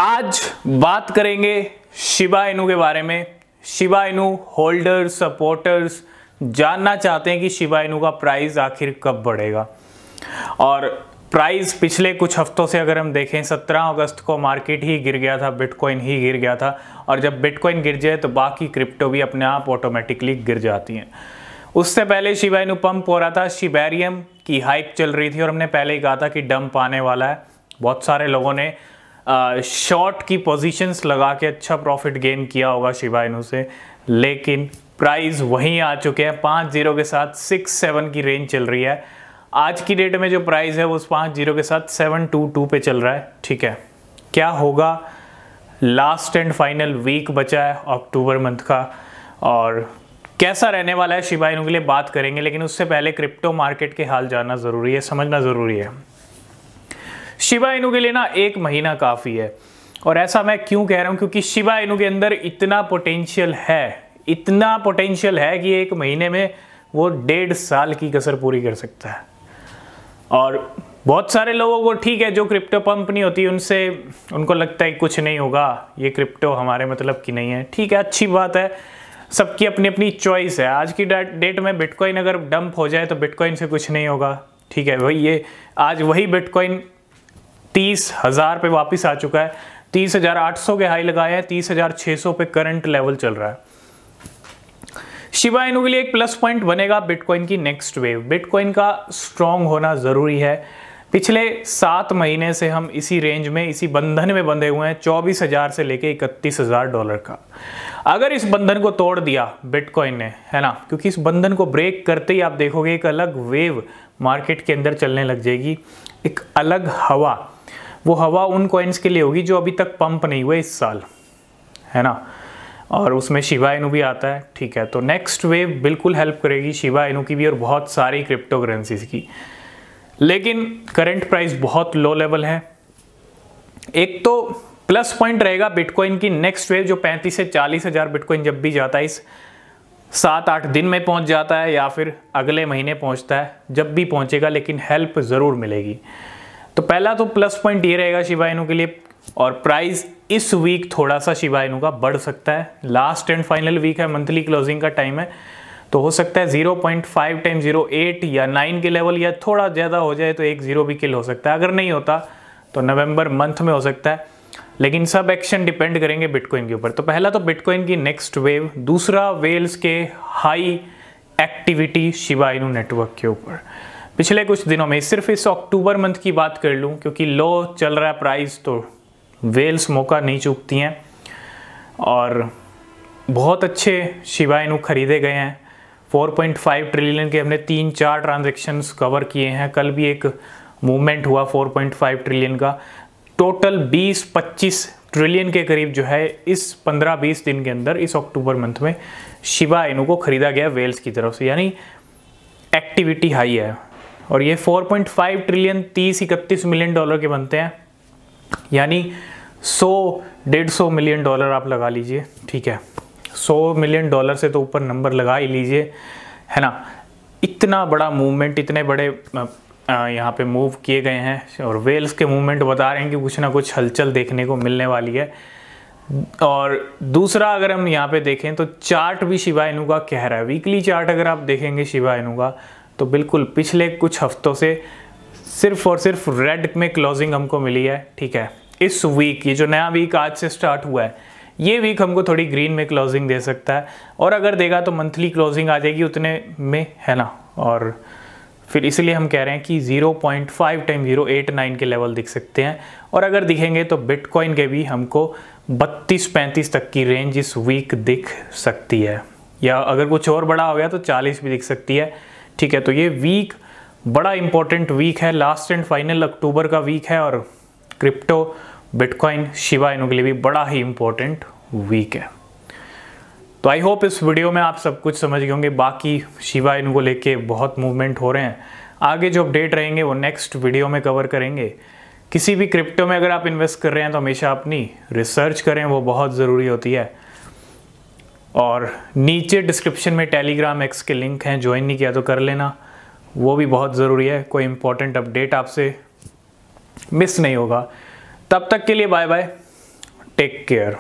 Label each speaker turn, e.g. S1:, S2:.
S1: आज बात करेंगे शिबा इनू के बारे में। शिबा इनू होल्डर्स सपोर्टर्स जानना चाहते हैं कि शिबा इनू का प्राइस आखिर कब बढ़ेगा। और प्राइस पिछले कुछ हफ्तों से अगर हम देखें 17 अगस्त को मार्केट ही गिर गया था, बिटकॉइन ही गिर गया था। और जब बिटकॉइन गिर जाए तो बाकी क्रिप्टो भी अपने आप ऑटोमेटिकली गिर जाती हैं। उससे पहले शिबा इनू पंप हो रहा था, शिबेरियम की हाइप चल रही थी और हमने पहले ही कहा था कि डंप आने वाला है। बहुत सारे लोगों ने शॉर्ट की पोजीशंस लगा के अच्छा प्रॉफिट गेन किया होगा शिबा इनू से, लेकिन प्राइस वहीं आ चुके हैं 5-0 के साथ 6-7 की रेंज चल रही है। आज की डेट में जो प्राइस है वो उस 5-0 के साथ 722 पे चल रहा है। ठीक है, क्या होगा? लास्ट एंड फाइनल वीक बचा है अक्टूबर मंथ का और कैसा रहने वाला है शिबा इनू के लिए बात करेंगे। लेकिन उससे पहले क्रिप्टो मार्केट के हाल जानना ज़रूरी है, समझना ज़रूरी है। शिबा इनू के लिए ना 1 महीना काफ़ी है। और ऐसा मैं क्यों कह रहा हूँ? क्योंकि शिबा इनू के अंदर इतना पोटेंशियल है कि 1 महीने में वो 1.5 साल की कसर पूरी कर सकता है। और बहुत सारे लोगों को ठीक है, जो क्रिप्टो पंप नहीं होती उनको लगता है कुछ नहीं होगा, ये क्रिप्टो हमारे मतलब की नहीं है। ठीक है, अच्छी बात है, सबकी अपनी अपनी चॉइस है। आज की डेट में बिटकॉइन अगर डंप हो जाए तो बिटकॉइन से कुछ नहीं होगा। ठीक है, आज वही बिटकॉइन 30,000 पे वापस आ चुका है। 30,800 के हाई लगाए हैं, 30,600 पे करंट लेवल चल रहा है। शिबा इनू के लिए एक प्लस पॉइंट बनेगा बिटकॉइन की नेक्स्ट वेव। बिटकॉइन का स्ट्रॉन्ग होना ज़रूरी है। पिछले 7 महीने से हम इसी रेंज में, इसी बंधन में बंधे हुए हैं, 24,000 से लेके $31,000 का। अगर इस बंधन को तोड़ दिया बिटकॉइन ने, है ना, क्योंकि इस बंधन को ब्रेक करते ही आप देखोगे एक अलग वेव मार्केट के अंदर चलने लग जाएगी, एक अलग हवा। वो हवा उन कॉइन्स के लिए होगी जो अभी तक पंप नहीं हुए इस साल, है ना, और उसमें शिबा इनू भी आता है। ठीक है, तो नेक्स्ट वेव बिल्कुल हेल्प करेगी शिबा इनू की भी और बहुत सारी क्रिप्टो करेंसीज की। लेकिन करंट प्राइस बहुत लो लेवल है। एक तो प्लस पॉइंट रहेगा बिटकॉइन की नेक्स्ट वेव, जो 35 से 40,000 बिटकॉइन जब भी जाता है, इस 7-8 दिन में पहुंच जाता है या फिर अगले महीने पहुंचता है, जब भी पहुंचेगा, लेकिन हेल्प ज़रूर मिलेगी। तो पहला तो प्लस पॉइंट ये रहेगा शिबा इनू के लिए। और प्राइस इस वीक थोड़ा सा शिबा इनू का बढ़ सकता है। लास्ट एंड फाइनल वीक है, मंथली क्लोजिंग का टाइम है, तो हो सकता है 0.5 टाइम 0.8 या 9 के लेवल, या थोड़ा ज़्यादा हो जाए तो 1 0 भी किल हो सकता है। अगर नहीं होता तो नवंबर मंथ में हो सकता है। लेकिन सब एक्शन डिपेंड करेंगे बिटकॉइन के ऊपर। तो पहला तो बिटकॉइन की नेक्स्ट वेव, दूसरा वेल्स के high activity Shiba Inu network के ऊपर। पिछले कुछ दिनों में, सिर्फ इस अक्टूबर मंथ की बात कर लूँ, क्योंकि लो चल रहा है प्राइस, तो वेल्स मौका नहीं चूकती हैं और बहुत अच्छे शिबा इनू खरीदे गए हैं। 4.5 ट्रिलियन के हमने 3-4 ट्रांजेक्शन्स कवर किए हैं। कल भी एक मूवमेंट हुआ 4.5 ट्रिलियन का। टोटल 20-25 ट्रिलियन के करीब जो है इस 15-20 दिन के अंदर, इस अक्टूबर मंथ में शिबा इनू को खरीदा गया वेल्स की तरफ से, यानी एक्टिविटी हाई है। और ये 4.5 ट्रिलियन 30-31 मिलियन डॉलर के बनते हैं, यानी 100-150 मिलियन डॉलर आप लगा लीजिए। ठीक है, 100 मिलियन डॉलर से तो ऊपर नंबर लगा ही लीजिए, है ना। इतना बड़ा मूवमेंट, इतने बड़े यहाँ पे मूव किए गए हैं और वेल्स के मूवमेंट बता रहे हैं कि कुछ ना कुछ हलचल देखने को मिलने वाली है। और दूसरा, अगर हम यहाँ पे देखें तो चार्ट भी शिबा इनू का कह रहा है। वीकली चार्ट अगर आप देखेंगे शिबा इनू का, तो बिल्कुल पिछले कुछ हफ्तों से सिर्फ और सिर्फ रेड में क्लोजिंग हमको मिली है। ठीक है, इस वीक, ये जो नया वीक आज से स्टार्ट हुआ है, ये वीक हमको थोड़ी ग्रीन में क्लोजिंग दे सकता है। और अगर देगा तो मंथली क्लोजिंग आ जाएगी उतने में, है ना। और फिर इसलिए हम कह रहे हैं कि 0.5 टाइम 0.89 के लेवल दिख सकते हैं। और अगर दिखेंगे तो बिटकॉइन के भी हमको 32-35 तक की रेंज इस वीक दिख सकती है, या अगर कुछ और बड़ा हो गया तो 40 भी दिख सकती है। ठीक है, तो ये वीक बड़ा इंपॉर्टेंट वीक है, लास्ट एंड फाइनल अक्टूबर का वीक है और क्रिप्टो बिटकॉइन शिबा इनू के लिए भी बड़ा ही इंपॉर्टेंट वीक है। तो आई होप इस वीडियो में आप सब कुछ समझ गए होंगे। बाकी शिबा इनू को लेके बहुत मूवमेंट हो रहे हैं, आगे जो अपडेट रहेंगे वो नेक्स्ट वीडियो में कवर करेंगे। किसी भी क्रिप्टो में अगर आप इन्वेस्ट कर रहे हैं तो हमेशा अपनी रिसर्च करें, वो बहुत ज़रूरी होती है। और नीचे डिस्क्रिप्शन में टेलीग्राम एक्स के लिंक हैं, ज्वाइन नहीं किया तो कर लेना, वो भी बहुत ज़रूरी है। कोई इंपॉर्टेंट अपडेट आपसे मिस नहीं होगा। तब तक के लिए बाय बाय, टेक केयर।